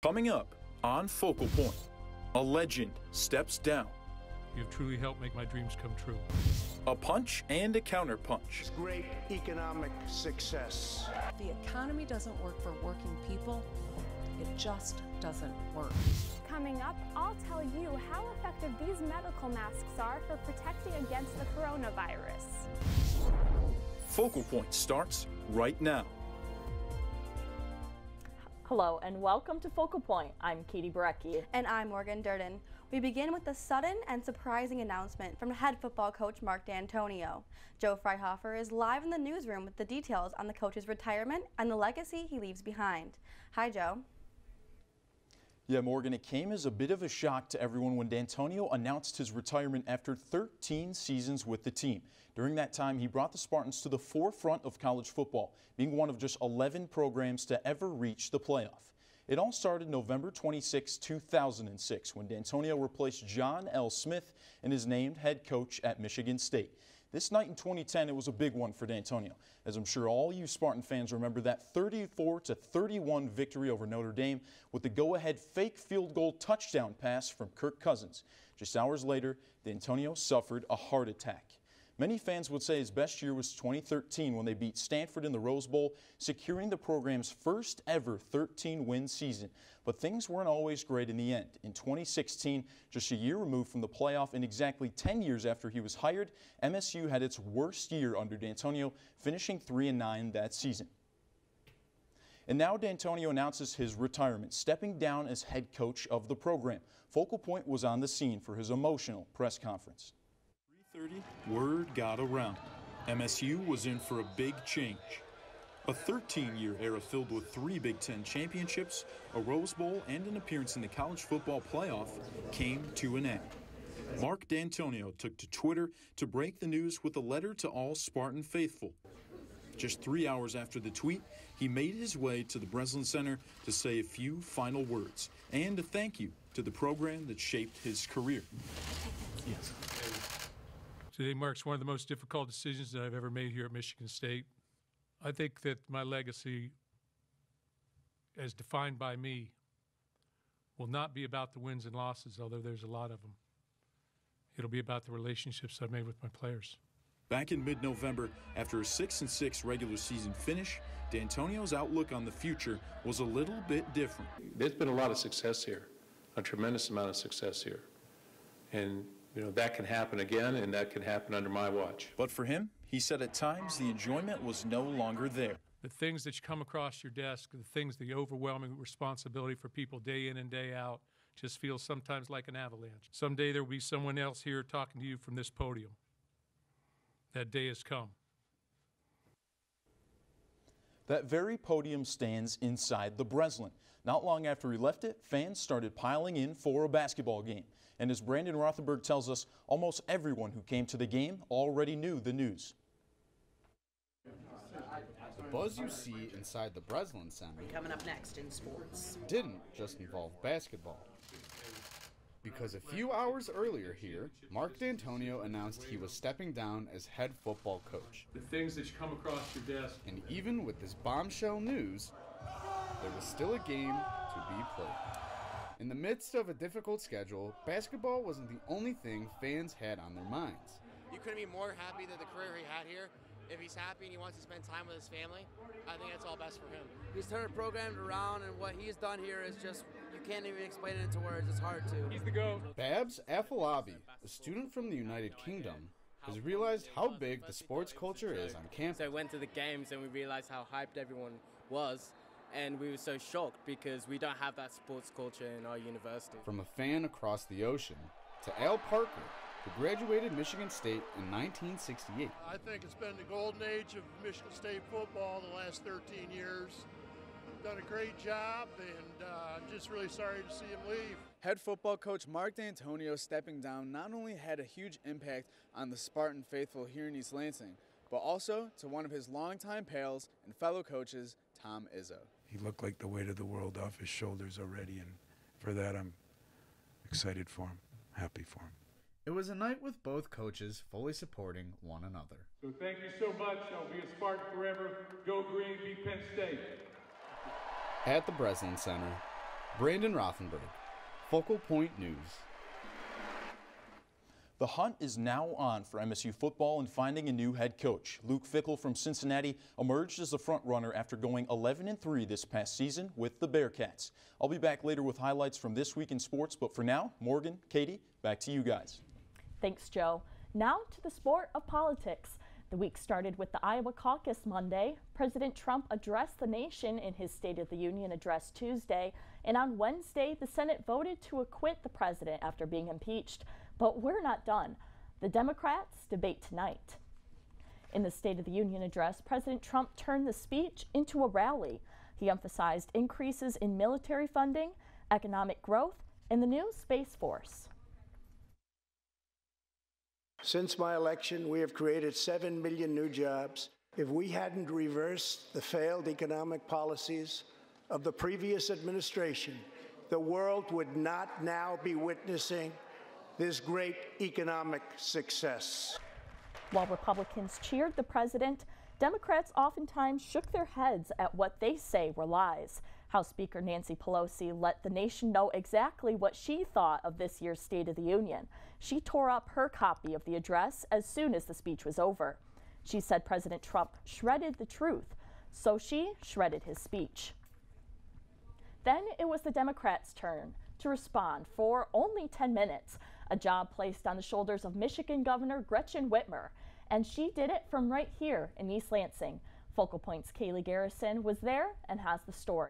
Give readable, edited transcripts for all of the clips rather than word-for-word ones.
Coming up on Focal Point, a legend steps down. You've truly helped make my dreams come true. A punch and a counterpunch. It's great economic success. The economy doesn't work for working people. It just doesn't work. Coming up, I'll tell you how effective these medical masks are for protecting against the coronavirus. Focal Point starts right now. Hello and welcome to Focal Point. I'm Katie Barecki. And I'm Morgan Durden. We begin with a sudden and surprising announcement from head football coach Mark Dantonio. Joe Freihofer is live in the newsroom with the details on the coach's retirement and the legacy he leaves behind. Hi, Joe. Yeah, Morgan, it came as a bit of a shock to everyone when Dantonio announced his retirement after 13 seasons with the team. During that time, he brought the Spartans to the forefront of college football, being one of just 11 programs to ever reach the playoff. It all started November 26, 2006, when Dantonio replaced John L. Smith and is named head coach at Michigan State. This night in 2010, it was a big one for Dantonio, as I'm sure all you Spartan fans remember that 34-31 victory over Notre Dame with the go-ahead fake field goal touchdown pass from Kirk Cousins. Just hours later, Dantonio suffered a heart attack. Many fans would say his best year was 2013 when they beat Stanford in the Rose Bowl, securing the program's first ever 13-win season. But things weren't always great in the end. In 2016, just a year removed from the playoff and exactly 10 years after he was hired, MSU had its worst year under Dantonio, finishing 3-9 that season. And now Dantonio announces his retirement, stepping down as head coach of the program. Focal Point was on the scene for his emotional press conference. 3:30, word got around. MSU was in for a big change. A 13-year era filled with 3 Big Ten championships, a Rose Bowl, and an appearance in the college football playoff came to an end. Mark Dantonio took to Twitter to break the news with a letter to all Spartan faithful. Just 3 hours after the tweet, he made his way to the Wharton Center to say a few final words and a thank you to the program that shaped his career. Yes. Today marks one of the most difficult decisions that I've ever made here at Michigan State. I think that my legacy, as defined by me, will not be about the wins and losses, although there's a lot of them. It'll be about the relationships I've made with my players. Back in mid-November, after a 6-6 regular season finish, Dantonio's outlook on the future was a little bit different. There's been a lot of success here, a tremendous amount of success here. And that can happen again, and that can happen under my watch. But for him, he said at times the enjoyment was no longer there. The things that come across your desk, the overwhelming responsibility for people day in and day out, just feels sometimes like an avalanche. Someday there will be someone else here talking to you from this podium. That day has come. That very podium stands inside the Breslin. Not long after he left it, fans started piling in for a basketball game. And as Brandon Rothenberg tells us, almost everyone who came to the game already knew the news. The buzz you see inside the Wharton Center coming up next in sports didn't just involve basketball. Because a few hours earlier here, Mark Dantonio announced he was stepping down as head football coach. The things that come across your desk. And even with this bombshell news, there was still a game to be played. In the midst of a difficult schedule, basketball wasn't the only thing fans had on their minds. You couldn't be more happy with the career he had here. If he's happy and he wants to spend time with his family, I think that's all best for him. He's turned the program around, and what he's done here is just, you can't even explain it into words. It's hard to. He's the GOAT. Babs Afolabi, a student from the United Kingdom, has realized how big the sports culture is on campus. So I went to the games and we realized how hyped everyone was. And we were so shocked because we don't have that sports culture in our university. From a fan across the ocean to Al Parker, who graduated Michigan State in 1968. I think it's been the golden age of Michigan State football the last 13 years. Done a great job, and I'm just really sorry to see him leave. Head football coach Mark Dantonio stepping down not only had a huge impact on the Spartan faithful here in East Lansing, but also to one of his longtime pals and fellow coaches, Tom Izzo. He looked like the weight of the world off his shoulders already, and for that I'm excited for him, happy for him. It was a night with both coaches fully supporting one another. So thank you so much. I'll be a Spartan forever. Go Green, beat Penn State. At the Breslin Center, Brandon Rothenberg, Focal Point News. The hunt is now on for MSU football and finding a new head coach. Luke Fickell from Cincinnati emerged as the front runner after going 11-3 this past season with the Bearcats. I'll be back later with highlights from this week in sports, but for now, Morgan, Katie, back to you guys. Thanks, Joe. Now to the sport of politics. The week started with the Iowa caucus Monday. President Trump addressed the nation in his State of the Union address Tuesday, and on Wednesday, the Senate voted to acquit the president after being impeached. But we're not done. The Democrats debate tonight. In the State of the Union address, President Trump turned the speech into a rally. He emphasized increases in military funding, economic growth, and the new Space Force. Since my election, we have created 7 million new jobs. If we hadn't reversed the failed economic policies of the previous administration, the world would not now be witnessing this great economic success. While Republicans cheered the president, Democrats oftentimes shook their heads at what they say were lies. House Speaker Nancy Pelosi let the nation know exactly what she thought of this year's State of the Union. She tore up her copy of the address as soon as the speech was over. She said President Trump shredded the truth, so she shredded his speech. Then it was the Democrats' turn to respond for only 10 minutes, a job placed on the shoulders of Michigan Governor Gretchen Whitmer, and she did it from right here in East Lansing. Focal Point's Kaylee Garrison was there and has the story.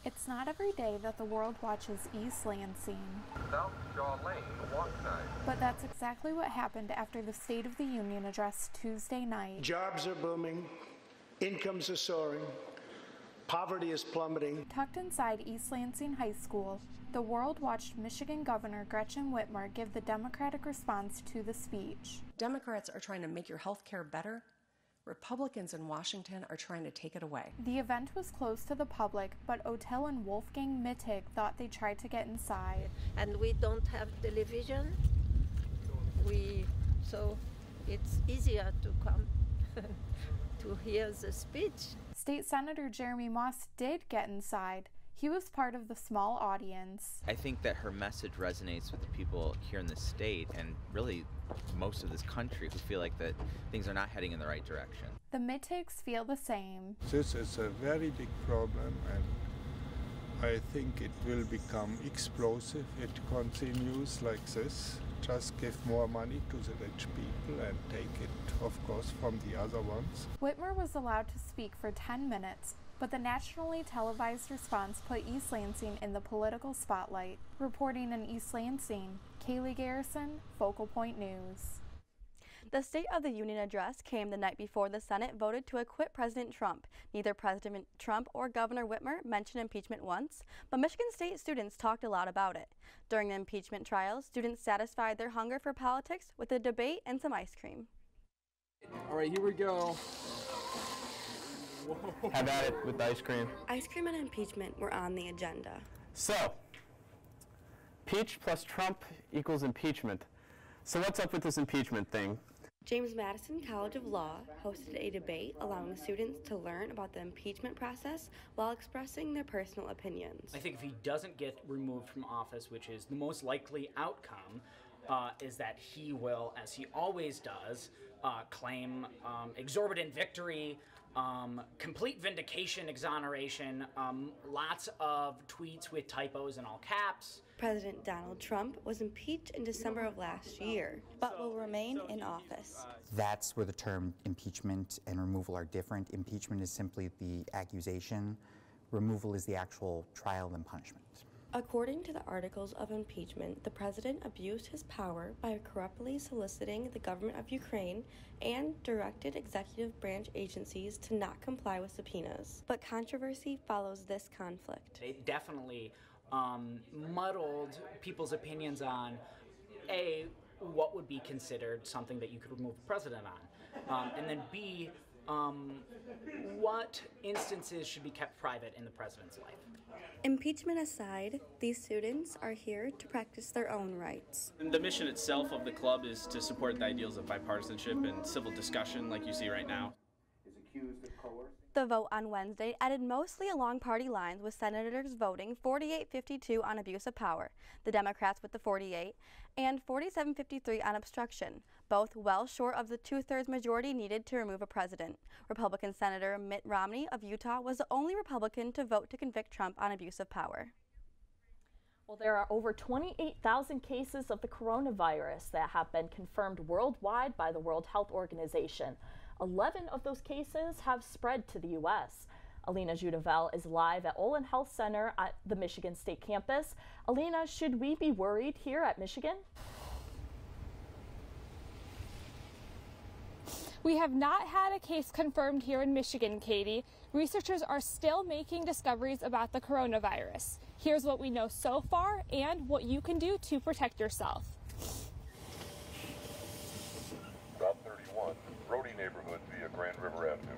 It's not every day that the world watches East Lansing. South Shaw Lane, Wharton. But that's exactly what happened after the State of the Union address Tuesday night. Jobs are booming, incomes are soaring, poverty is plummeting. Tucked inside East Lansing High School, the world watched Michigan Governor Gretchen Whitmer give the Democratic response to the speech. Democrats are trying to make your health care better. Republicans in Washington are trying to take it away. The event was closed to the public, but Otel and Wolfgang Mittig thought they tried to get inside. And we don't have television, so it's easier to come to hear the speech. State Senator Jeremy Moss did get inside. He was part of the small audience. I think that her message resonates with the people here in the state and really most of this country who feel like that things are not heading in the right direction. The Mittigs feel the same. This is a very big problem, and I think it will become explosive. It continues like this. Just give more money to the rich people and take it, of course, from the other ones. Whitmer was allowed to speak for 10 minutes, but the nationally televised response put East Lansing in the political spotlight. Reporting in East Lansing, Kaylee Garrison, Focal Point News. The State of the Union address came the night before the Senate voted to acquit President Trump. Neither President Trump or Governor Whitmer mentioned impeachment once, but Michigan State students talked a lot about it. During the impeachment trial, students satisfied their hunger for politics with a debate and some ice cream. All right, here we go. Whoa. Have at it with the ice cream. Ice cream and impeachment were on the agenda. So, Peach plus Trump equals impeachment. So what's up with this impeachment thing? James Madison College of Law hosted a debate allowing students to learn about the impeachment process while expressing their personal opinions. I think if he doesn't get removed from office, which is the most likely outcome, is that he will, as he always does, claim exorbitant victory, complete vindication, exoneration, lots of tweets with typos in all caps. President Donald Trump was impeached in December of last year, but will remain in office. That's where the term impeachment and removal are different. Impeachment is simply the accusation. Removal is the actual trial and punishment. According to the articles of impeachment, the president abused his power by corruptly soliciting the government of Ukraine and directed executive branch agencies to not comply with subpoenas. But controversy follows this conflict. It definitely muddled people's opinions on, A, what would be considered something that you could remove the president on, and then B, what instances should be kept private in the president's life. Impeachment aside, these students are here to practice their own rights. The mission itself of the club is to support the ideals of bipartisanship and civil discussion like you see right now. The vote on Wednesday ended mostly along party lines, with senators voting 48-52 on abuse of power, the Democrats with the 48, and 47-53 on obstruction, both well short of the two-thirds majority needed to remove a president. Republican Senator Mitt Romney of Utah was the only Republican to vote to convict Trump on abuse of power. Well, there are over 28,000 cases of the coronavirus that have been confirmed worldwide by the World Health Organization. 11 of those cases have spread to the U.S. Alina Judavel is live at Olin Health Center at the Michigan State campus. Alina, should we be worried here at Michigan? We have not had a case confirmed here in Michigan, Katie. Researchers are still making discoveries about the coronavirus. Here's what we know so far and what you can do to protect yourself. Route 31, Brody neighborhood via Grand River Avenue.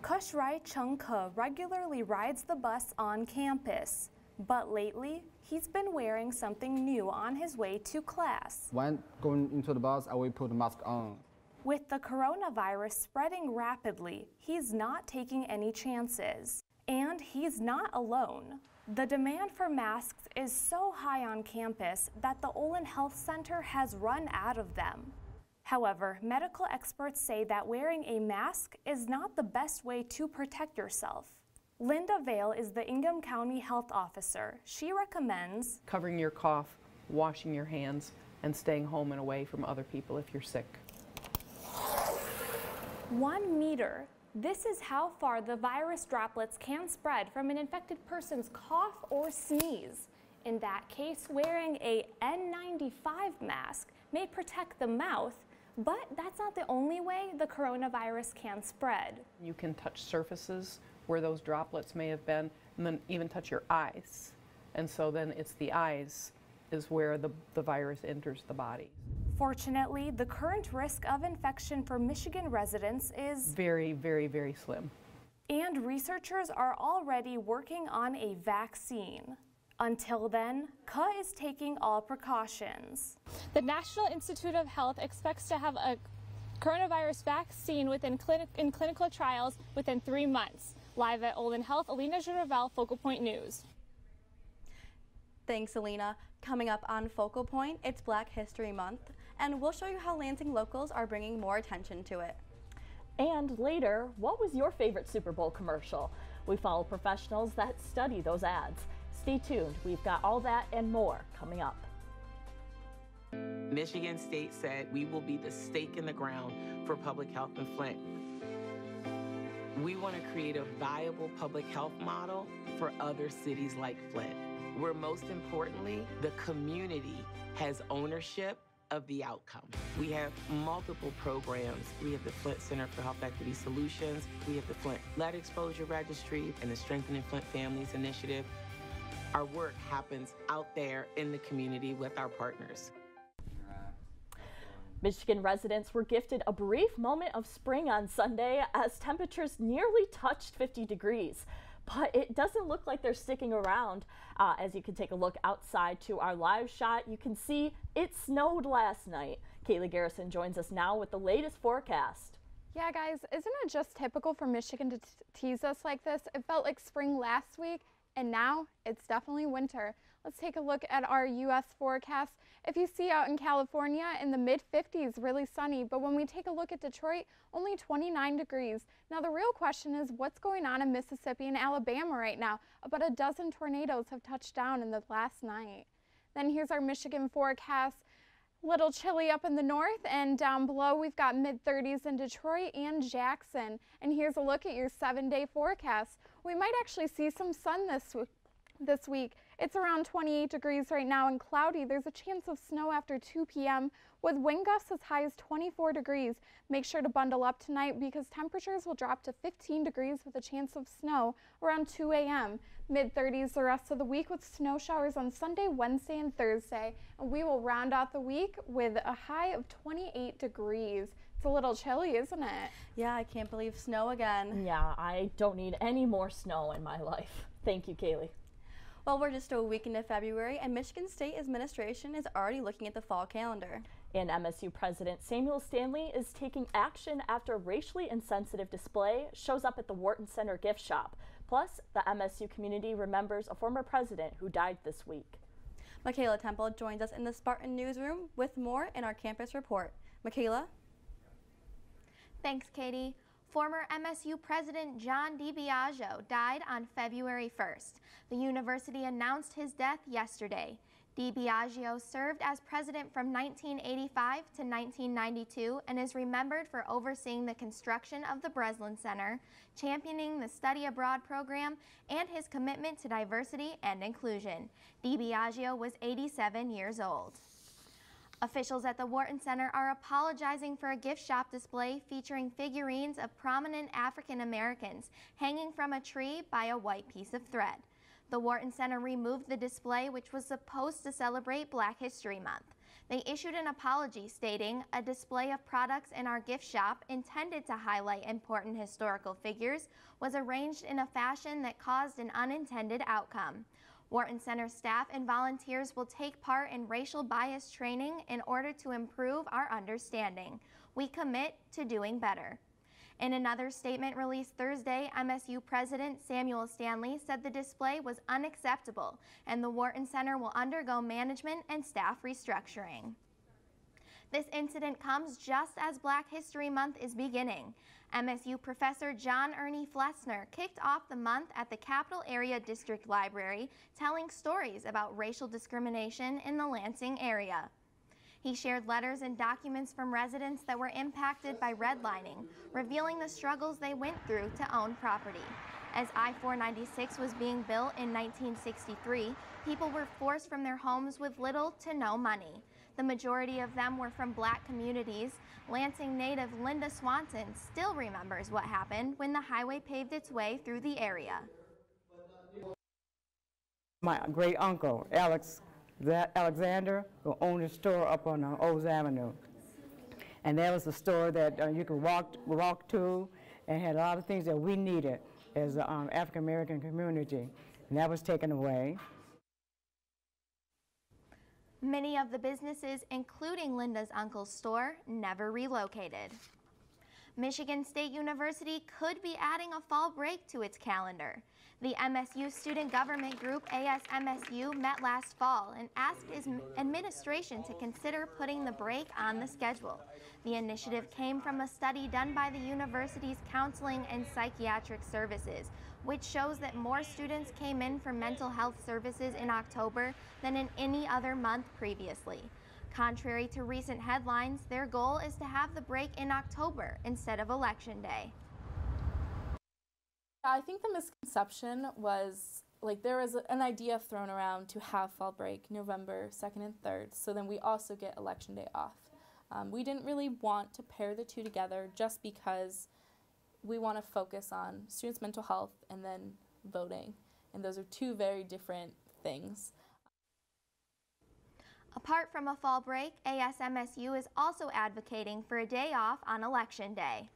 Kushrai Chungka regularly rides the bus on campus, but lately he's been wearing something new on his way to class. When going into the bus, I will put the mask on. With the coronavirus spreading rapidly, he's not taking any chances. And he's not alone. The demand for masks is so high on campus that the Olin Health Center has run out of them. However, medical experts say that wearing a mask is not the best way to protect yourself. Linda Vale is the Ingham County Health Officer. She recommends covering your cough, washing your hands, and staying home and away from other people if you're sick. 1 meter. This is how far the virus droplets can spread from an infected person's cough or sneeze. In that case, wearing a N95 mask may protect the mouth, but that's not the only way the coronavirus can spread. You can touch surfaces where those droplets may have been, and then even touch your eyes. And so then it's the eyes is where the virus enters the body. Fortunately, the current risk of infection for Michigan residents is very, very, very slim. And researchers are already working on a vaccine. Until then, KA is taking all precautions. The National Institute of Health expects to have a coronavirus vaccine in clinical trials within 3 months. Live at Olin Health, Alina Judavel, Focal Point News. Thanks, Alina. Coming up on Focal Point, it's Black History Month, and we'll show you how Lansing locals are bringing more attention to it. And later, what was your favorite Super Bowl commercial? We follow professionals that study those ads. Stay tuned. We've got all that and more coming up. Michigan State said we will be the stake in the ground for public health in Flint. We want to create a viable public health model for other cities like Flint, where most importantly, the community has ownership of the outcome. We have multiple programs. We have the Flint Center for Health Equity Solutions. We have the Flint Lead Exposure Registry and the Strengthening Flint Families Initiative. Our work happens out there in the community with our partners. Michigan residents were gifted a brief moment of spring on Sunday as temperatures nearly touched 50 degrees. But it doesn't look like they're sticking around. As you can take a look outside to our live shot, you can see it snowed last night. Kaylee Garrison joins us now with the latest forecast. Yeah, guys, isn't it just typical for Michigan to tease us like this? It felt like spring last week, and now it's definitely winter. Let's take a look at our U.S. forecast. If you see out in California, in the mid-50s, really sunny, but when we take a look at Detroit, only 29 degrees. Now, the real question is what's going on in Mississippi and Alabama right now? About a dozen tornadoes have touched down in the last night. Then here's our Michigan forecast. Little chilly up in the north, and down below we've got mid-30s in Detroit and Jackson. And here's a look at your 7-day forecast. We might actually see some sun this week. It's around 28 degrees right now and cloudy. There's a chance of snow after 2 p.m. with wind gusts as high as 24 degrees. Make sure to bundle up tonight because temperatures will drop to 15 degrees with a chance of snow around 2 a.m. Mid-30s the rest of the week with snow showers on Sunday, Wednesday, and Thursday. And we will round out the week with a high of 28 degrees. It's a little chilly, isn't it? Yeah, I can't believe snow again. Yeah, I don't need any more snow in my life. Thank you, Kaylee. Well, we're just a week into February, and Michigan State administration is already looking at the fall calendar. And MSU President Samuel Stanley is taking action after a racially insensitive display shows up at the Wharton Center gift shop. Plus, the MSU community remembers a former president who died this week. Michaela Temple joins us in the Spartan newsroom with more in our campus report. Michaela? Thanks, Katie. Former MSU President John DiBiagio died on February 1st. The university announced his death yesterday. DiBiagio served as president from 1985 to 1992 and is remembered for overseeing the construction of the Breslin Center, championing the study abroad program, and his commitment to diversity and inclusion. DiBiagio was 87 years old. Officials at the Wharton Center are apologizing for a gift shop display featuring figurines of prominent African Americans hanging from a tree by a white piece of thread. The Wharton Center removed the display, which was supposed to celebrate Black History Month. They issued an apology stating, "A display of products in our gift shop intended to highlight important historical figures was arranged in a fashion that caused an unintended outcome. Wharton Center staff and volunteers will take part in racial bias training in order to improve our understanding. We commit to doing better." In another statement released Thursday, MSU President Samuel Stanley said the display was unacceptable and the Wharton Center will undergo management and staff restructuring. This incident comes just as Black History Month is beginning. MSU Professor John Ernie Flessner kicked off the month at the Capital Area District Library, telling stories about racial discrimination in the Lansing area. He shared letters and documents from residents that were impacted by redlining, revealing the struggles they went through to own property. As I-496 was being built in 1963, people were forced from their homes with little to no money. The majority of them were from Black communities. Lansing native Linda Swanson still remembers what happened when the highway paved its way through the area. My great uncle, Alexander, who owned a store up on O's Avenue. And that was a store that you could walk to and had a lot of things that we needed as the African American community. And that was taken away. Many of the businesses, including Linda's uncle's store, never relocated. Michigan State University could be adding a fall break to its calendar. The MSU student government group ASMSU met last fall and asked its administration to consider putting the break on the schedule. The initiative came from a study done by the university's counseling and psychiatric services, which shows that more students came in for mental health services in October than in any other month previously. Contrary to recent headlines, their goal is to have the break in October instead of Election Day. I think the misconception was, there was an idea thrown around to have fall break November 2nd and 3rd, so then we also get Election Day off. We didn't really want to pair the two together just because we want to focus on students' mental health and then voting, and those are two very different things. Apart from a fall break, ASMSU is also advocating for a day off on Election Day.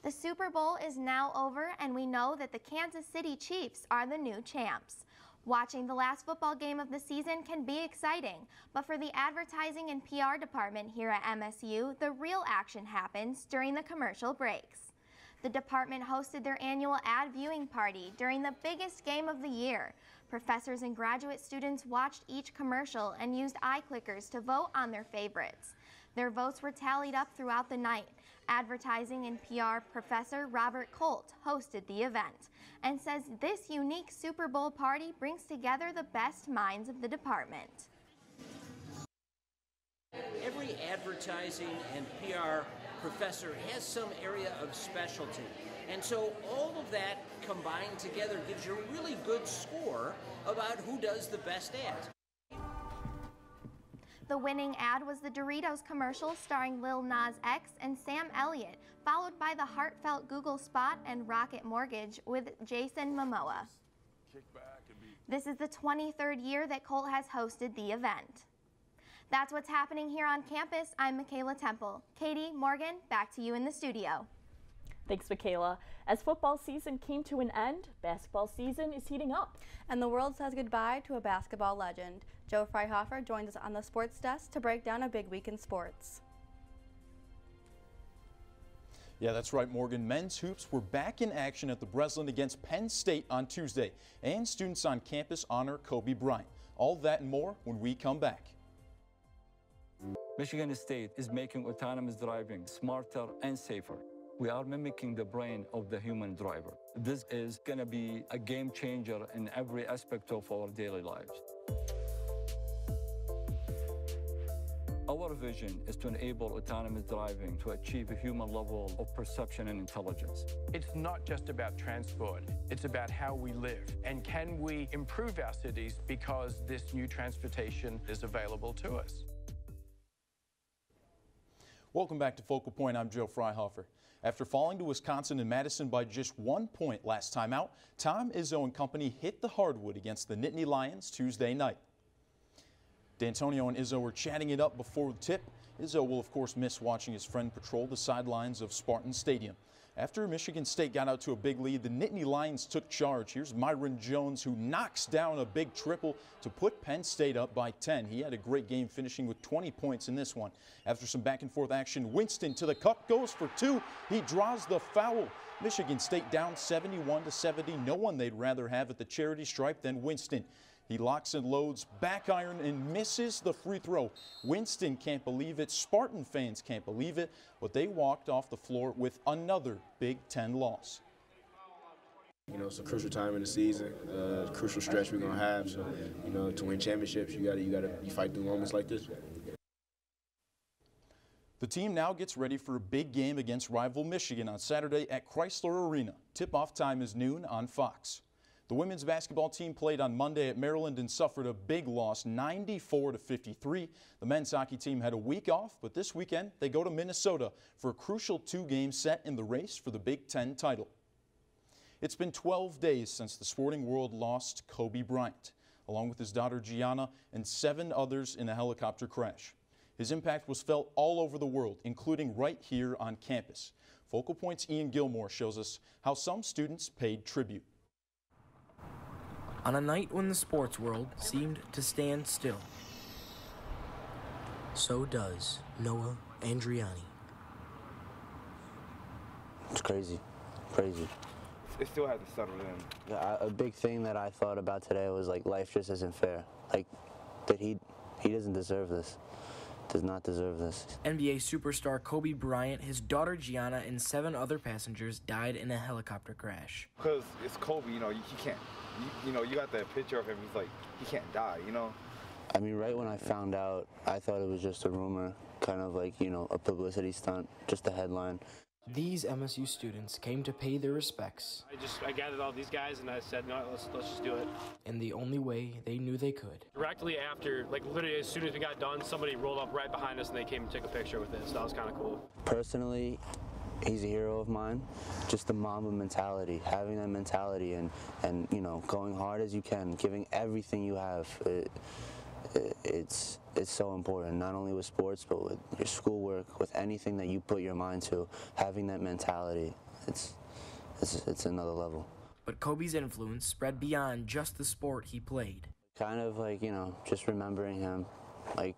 The Super Bowl is now over, and we know that the Kansas City Chiefs are the new champs. Watching the last football game of the season can be exciting, but for the advertising and PR department here at MSU, the real action happens during the commercial breaks. The department hosted their annual ad viewing party during the biggest game of the year. Professors and graduate students watched each commercial and used eye clickers to vote on their favorites. Their votes were tallied up throughout the night. Advertising and PR professor Robert Colt hosted the event and says this unique Super Bowl party brings together the best minds of the department. Every advertising and PR professor has some area of specialty. And so all of that combined together gives you a really good score about who does the best ads. The winning ad was the Doritos commercial starring Lil Nas X and Sam Elliott, followed by the heartfelt Google spot and Rocket Mortgage with Jason Momoa. This is the 23rd year that Colt has hosted the event. That's what's happening here on campus. I'm Michaela Temple. Katie, Morgan, back to you in the studio. Thanks, Michaela. As football season came to an end, basketball season is heating up. And the world says goodbye to a basketball legend. Joe Freihofer joins us on the sports desk to break down a big week in sports. Yeah, that's right, Morgan. Men's hoops were back in action at the Breslin against Penn State on Tuesday, and students on campus honor Kobe Bryant. All that and more when we come back. Michigan State is making autonomous driving smarter and safer. We are mimicking the brain of the human driver. This is going to be a game changer in every aspect of our daily lives. Our vision is to enable autonomous driving to achieve a human level of perception and intelligence. It's not just about transport, it's about how we live. And can we improve our cities because this new transportation is available to us? Welcome back to Focal Point. I'm Joe Freihofer. After falling to Wisconsin and Madison by just 1 point last time out, Tom Izzo and company hit the hardwood against the Nittany Lions Tuesday night. Dantonio and Izzo were chatting it up before the tip. Izzo will, of course, miss watching his friend patrol the sidelines of Spartan Stadium. After Michigan State got out to a big lead, the Nittany Lions took charge. Here's Myron Jones, who knocks down a big triple to put Penn State up by 10. He had a great game, finishing with 20 points in this one. After some back-and-forth action, Winston to the cup, goes for 2. He draws the foul. Michigan State down 71-70. No one they'd rather have at the charity stripe than Winston. He locks and loads, back iron, and misses the free throw. Winston can't believe it. Spartan fans can't believe it. But they walked off the floor with another Big Ten loss. You know, it's a crucial time in the season, crucial stretch we're going to have. So, you know, to win championships, you fight through moments like this. The team now gets ready for a big game against rival Michigan on Saturday at Chrysler Arena. Tip-off time is noon on Fox. The women's basketball team played on Monday at Maryland and suffered a big loss, 94-53. The men's hockey team had a week off, but this weekend they go to Minnesota for a crucial 2-game set in the race for the Big Ten title. It's been 12 days since the sporting world lost Kobe Bryant, along with his daughter Gianna and 7 others in a helicopter crash. His impact was felt all over the world, including right here on campus. Focal Point's Ian Gilmore shows us how some students paid tribute. On a night when the sports world seemed to stand still, so does Noah Andriani. It's crazy. It still hasn't settled in. Yeah, a big thing that I thought about today was like life just isn't fair. Like that he doesn't deserve this. Does not deserve this. NBA superstar Kobe Bryant, his daughter Gianna, and 7 other passengers died in a helicopter crash. Because it's Kobe, you know, he can't. You know, you got that picture of him. He's like, he can't die, you know. I mean, right when I found out, I thought it was just a rumor, kind of like, you know, a publicity stunt, just a headline. These MSU students came to pay their respects. I gathered all these guys and I said, no, let's just do it. In the only way they knew they could. Directly after, like literally as soon as we got done, somebody rolled up right behind us and they came and took a picture with us. So that was kind of cool. Personally, he's a hero of mine. Just the Mamba mentality, having that mentality and you know, going hard as you can, giving everything you have. It's so important, not only with sports, but with your schoolwork, with anything that you put your mind to. Having that mentality, it's another level. But Kobe's influence spread beyond just the sport he played. Kind of like, you know, just remembering him, like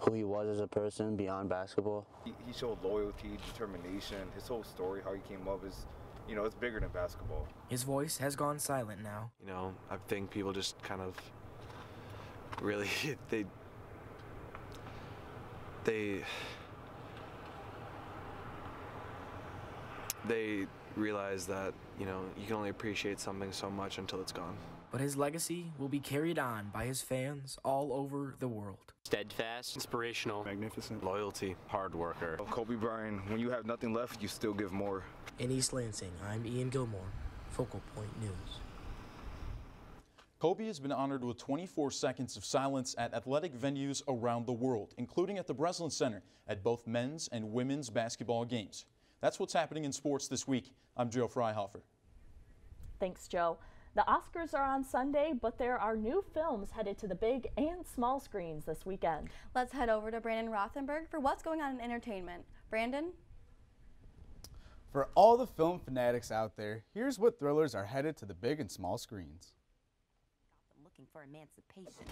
who he was as a person beyond basketball. He showed loyalty, determination. His whole story, how he came up is, you know, it's bigger than basketball. His voice has gone silent now. You know, I think people just kind of really, they realize that, you know, you can only appreciate something so much until it's gone. But his legacy will be carried on by his fans all over the world. Steadfast, inspirational, magnificent, loyalty, hard worker. Kobe Bryant, when you have nothing left, you still give more. In East Lansing, I'm Ian Gilmore, Focal Point News. Kobe has been honored with 24 seconds of silence at athletic venues around the world, including at the Breslin Center at both men's and women's basketball games. That's what's happening in sports this week. I'm Joe Freihofer. Thanks, Joe. The Oscars are on Sunday, but there are new films headed to the big and small screens this weekend. Let's head over to Brandon Rothenberg for what's going on in entertainment. Brandon? For all the film fanatics out there, here's what thrillers are headed to the big and small screens. Looking for emancipation.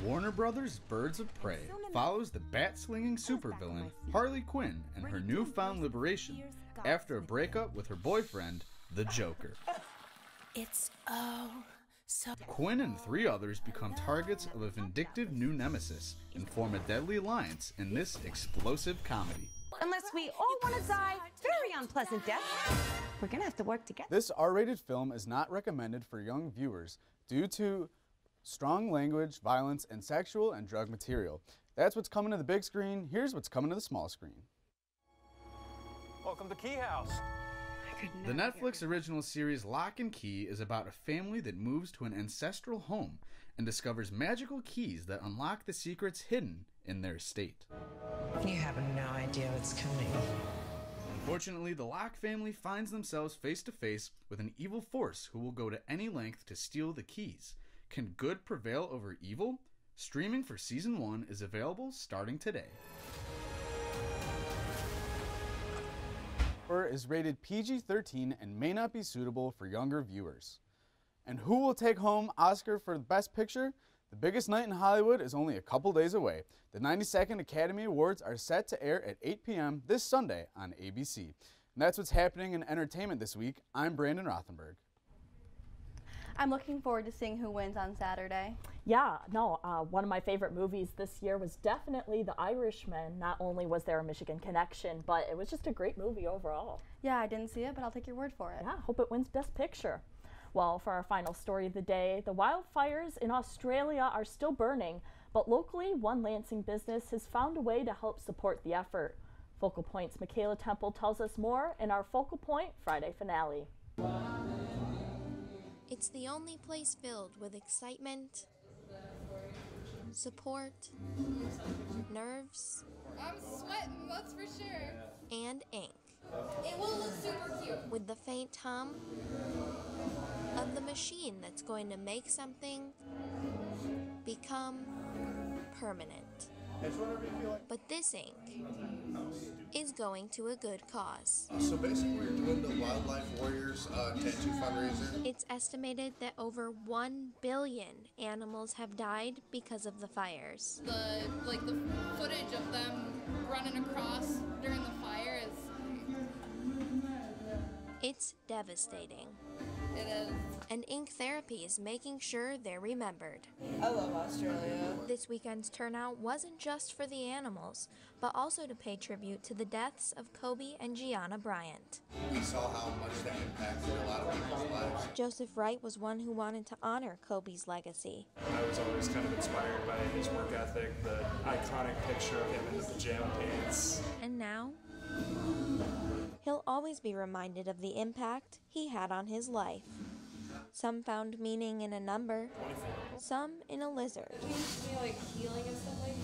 Warner Brothers' Birds of Prey follows the bat-slinging supervillain Harley Quinn and her newfound liberation after a breakup with her boyfriend, the Joker. It's so Quinn and 3 others become targets of a vindictive new nemesis and form a deadly alliance in this explosive comedy. Unless we all want to die very unpleasant deaths, we're gonna have to work together. This R-rated film is not recommended for young viewers due to strong language, violence, and sexual and drug material. That's what's coming to the big screen. Here's what's coming to the small screen. Welcome to Key House. The Netflix original series Lock and Key is about a family that moves to an ancestral home and discovers magical keys that unlock the secrets hidden in their estate. You have no idea what's coming. Unfortunately, the Locke family finds themselves face to face with an evil force who will go to any length to steal the keys. Can good prevail over evil? Streaming for Season 1 is available starting today. Is rated PG-13 and may not be suitable for younger viewers. And who will take home Oscar for Best Picture? The biggest night in Hollywood is only a couple days away. The 92nd Academy Awards are set to air at 8 p.m. this Sunday on ABC. And that's what's happening in entertainment this week. I'm Brandon Rothenberg. I'm looking forward to seeing who wins on Saturday. Yeah, no, one of my favorite movies this year was definitely The Irishman. Not only was there a Michigan connection, but it was just a great movie overall. Yeah, I didn't see it, but I'll take your word for it. Yeah, hope it wins Best Picture. Well, for our final story of the day, the wildfires in Australia are still burning, but locally, one Lansing business has found a way to help support the effort. Focal Point's Michaela Temple tells us more in our Focal Point Friday finale. It's the only place filled with excitement, support, nerves, I'm sweating, that's for sure. and ink. It will look super cute. With the faint hum of the machine that's going to make something become permanent. But this ink is going to a good cause. So basically we're doing the Wildlife Warriors tattoo fundraiser. It's estimated that over 1 billion animals have died because of the fires. The footage of them running across during the fire is... It's devastating. It is. And ink therapy is making sure they're remembered. I love Australia. This weekend's turnout wasn't just for the animals, but also to pay tribute to the deaths of Kobe and Gianna Bryant. We saw how much that impacted a lot of people's lives. Joseph Wright was one who wanted to honor Kobe's legacy. I was always kind of inspired by his work ethic, the iconic picture of him in the pajama pants. And now, he'll always be reminded of the impact he had on his life. Some found meaning in a number, some in a lizard, Like healing and stuff like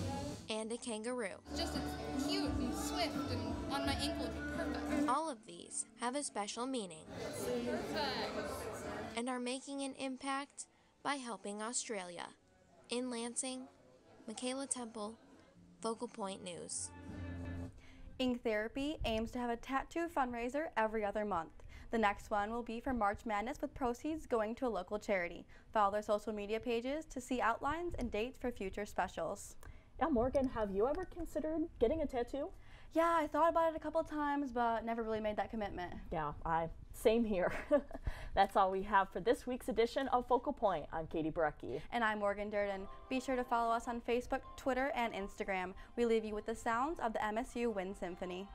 that. and a kangaroo. Just it's cute and swift and on my ankle would be perfect. All of these have a special meaning Perfect. and are making an impact by helping Australia. In Lansing, Michaela Temple, Focal Point News. Ink Therapy aims to have a tattoo fundraiser every other month. The next one will be for March Madness with proceeds going to a local charity. Follow their social media pages to see outlines and dates for future specials. Yeah, Morgan, have you ever considered getting a tattoo? Yeah, I thought about it a couple times, but never really made that commitment. Yeah, same here. That's all we have for this week's edition of Focal Point. I'm Katie Brecki. And I'm Morgan Durden. Be sure to follow us on Facebook, Twitter, and Instagram. We leave you with the sounds of the MSU Wind Symphony.